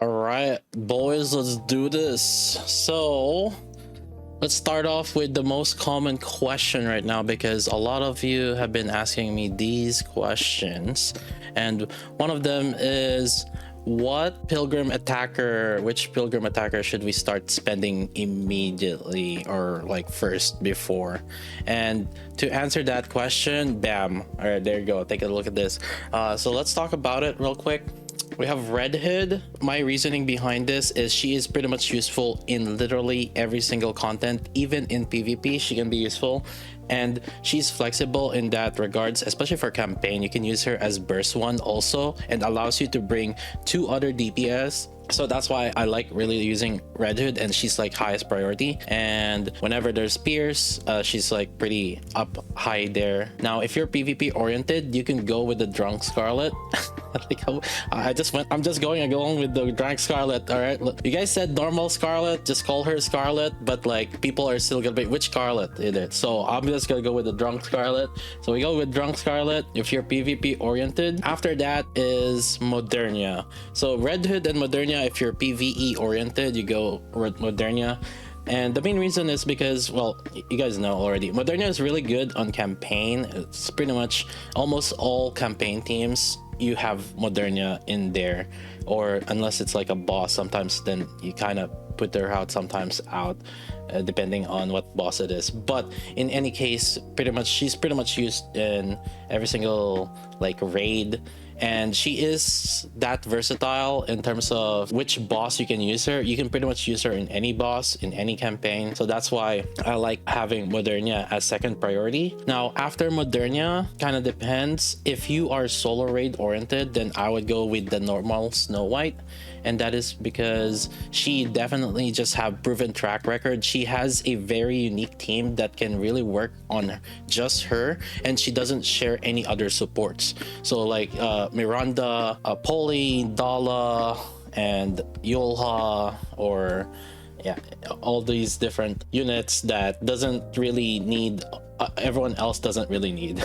All right, boys, let's do this. So, let's start off with the most common question right now because a lot of you have been asking me these questions. And one of them is which pilgrim attacker should we start spending immediately or like first before? And to answer that question, bam. All right, there you go. Take a look at this. So let's talk about it real quick. We have Red Hood. My reasoning behind this is she is pretty much useful in literally every single content. Even in PvP, she can be useful. And she's flexible in that regards, especially for campaign. You can use her as burst one also, and allows you to bring two other DPS. So that's why I like really using Red Hood, and she's like highest priority. And whenever there's spears, she's like pretty up high there. Now, if you're PvP oriented, you can go with the Drunk Scarlet. I'm just going along with the Drunk Scarlet. All right, look, you guys said normal Scarlet, just call her Scarlet, but like people are still gonna be which Scarlet is it? So I'm just gonna go with the Drunk Scarlet. So we go with Drunk Scarlet if you're PvP oriented. After that is Modernia. So Red Hood and Modernia if you're PvE oriented, you go with Modernia. And the main reason is because, well, you guys know already, Modernia is really good on campaign. It's pretty much almost all campaign teams you have Modernia in there, or unless it's like a boss, sometimes then you kind of put her out, sometimes out, depending on what boss it is. But in any case, she's pretty much used in every single like raid, and she is that versatile in terms of which boss you can use her. You can pretty much use her in any boss, in any campaign. So that's why I like having Modernia as second priority. Now, after Modernia, kind of depends. If you are solo raid oriented, then I would go with the normal Snow White. And that is because she definitely just have proven track record. She has a very unique team that can really work on just her, and she doesn't share any other supports. So like Miranda, Polly, Dala, and Yulha, or yeah, all these different units that doesn't really need everyone else doesn't really need.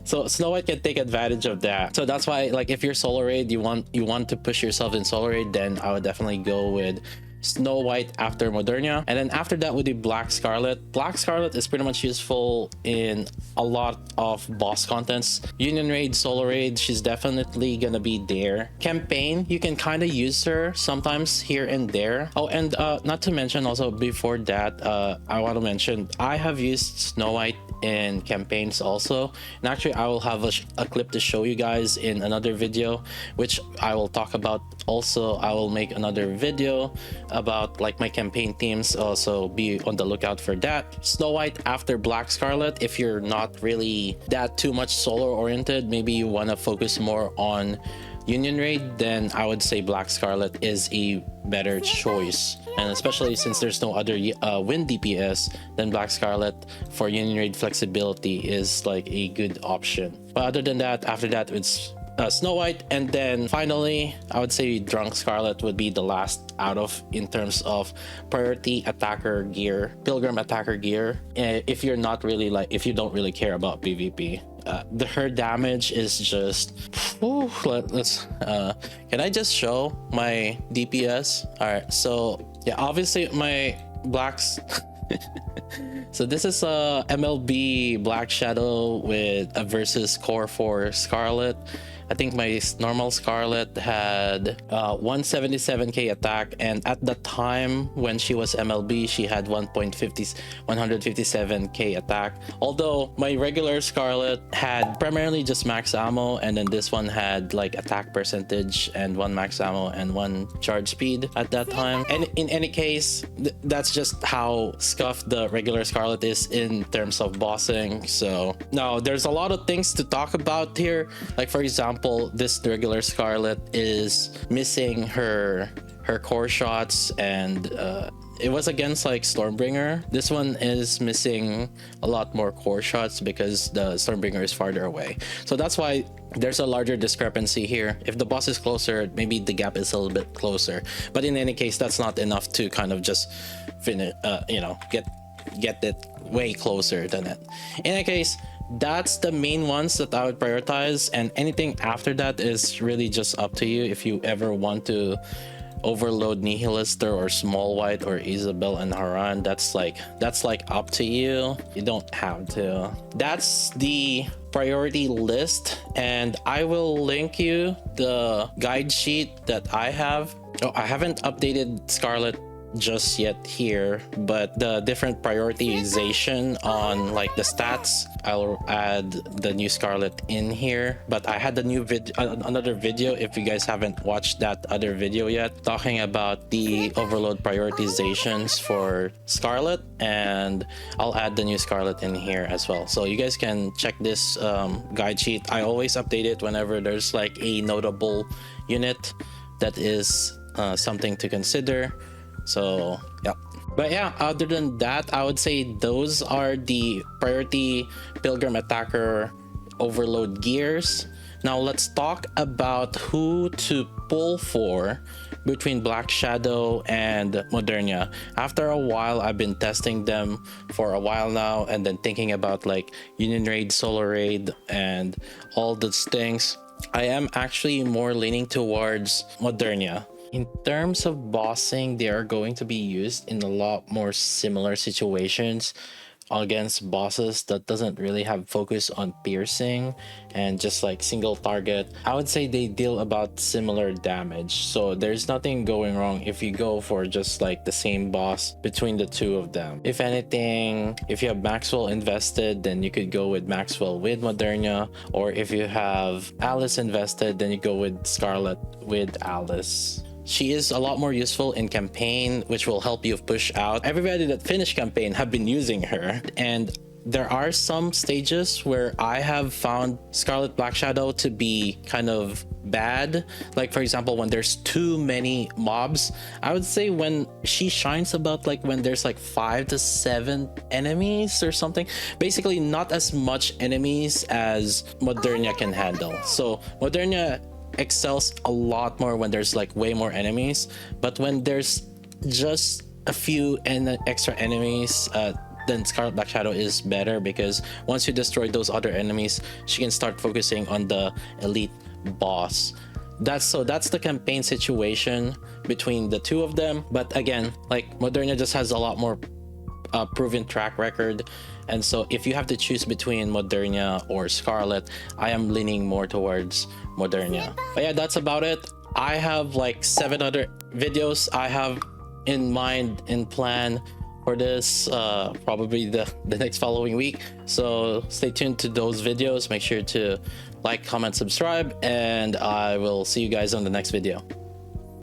So Snow White can take advantage of that. So that's why, like, if you're solo raid, you want to push yourself in solo raid, then I would definitely go with Snow White after Modernia. And then after that would be Black Scarlet. Black Scarlet is pretty much useful in a lot of boss contents. Union raid, solo raid, she's definitely gonna be there. Campaign, you can kind of use her sometimes here and there. Oh, and not to mention also before that, I want to mention I have used Snow White in campaigns also, and actually I will have a clip to show you guys in another video, which I will talk about. Also, I will make another video about like my campaign themes, also be on the lookout for that. Snow White after Black Scarlet if you're not really that too much solo oriented, maybe you want to focus more on Union raid, then I would say Black Scarlet is a better choice. And especially since there's no other wind DPS, then Black Scarlet for Union raid flexibility is like a good option. But other than that, after that it's Snow White, and then finally I would say Drunk Scarlet would be the last out of in terms of priority attacker gear, Pilgrim attacker gear. If you're not really like, if you don't really care about PvP, her damage is just let's can I just show my DPS? All right, so yeah, obviously my blacks so this is a MLB Black Shadow with a versus core for Scarlet. I think my normal Scarlet had 177k attack, and at the time when she was MLB, she had 157k attack. Although my regular Scarlet had primarily just max ammo, and then this one had like attack percentage and one max ammo and one charge speed at that time. And in any case, that's just how scuffed the regular Scarlet is in terms of bossing. So now there's a lot of things to talk about here. Like for example, this regular Scarlet is missing her core shots, and it was against like Stormbringer. This one is missing a lot more core shots because the Stormbringer is farther away. So that's why there's a larger discrepancy here. If the boss is closer, maybe the gap is a little bit closer. But in any case, that's not enough to kind of just finish, get it way closer than it. In any case, that's the main ones that I would prioritize, and anything after that is really just up to you. If you ever want to overload Nihilister or Small White or Isabel and Haran, that's like up to you. You don't have to. That's the priority list, and I will link you the guide sheet that I have. Oh, I haven't updated Scarlet just yet here, but the different prioritization on like the stats, I'll add the new Scarlet in here. But I had the new another video, if you guys haven't watched that other video yet, talking about the overload prioritizations for Scarlet, and I'll add the new Scarlet in here as well, so you guys can check this guide sheet. I always update it whenever there's like a notable unit that is something to consider. So yeah, but yeah, other than that, I would say those are the priority Pilgrim attacker overload gears. Now let's talk about who to pull for between Black Shadow and Modernia. After a while, I've been testing them for a while now, and then thinking about like Union Raid, Solo Raid, and all those things. I am actually more leaning towards Modernia. In terms of bossing, they are going to be used in a lot more similar situations against bosses that doesn't really have focus on piercing and just like single target. I would say they deal about similar damage, so there's nothing going wrong if you go for just like the same boss between the two of them. If anything, if you have Maxwell invested, then you could go with Maxwell with Modernia, or if you have Alice invested, then you go with Scarlet with Alice. She is a lot more useful in campaign, which will help you push out. Everybody that finished campaign have been using her, and there are some stages where I have found Scarlet Black Shadow to be kind of bad. Like for example, when there's too many mobs, I would say when she shines about like when there's like 5 to 7 enemies or something. Basically not as much enemies as Modernia can handle. So Modernia excels a lot more when there's like way more enemies, but when there's just a few extra enemies, then Scarlet Black Shadow is better, because once you destroy those other enemies, she can start focusing on the elite boss. That's the campaign situation between the two of them. But again, like Modernia just has a lot more proven track record, and so if you have to choose between Modernia or Scarlet, I am leaning more towards Modernia. But yeah, that's about it. I have like 7 other videos I have in mind, in plan for this, probably the next following week, so stay tuned to those videos. Make sure to like, comment, subscribe, and I will see you guys on the next video.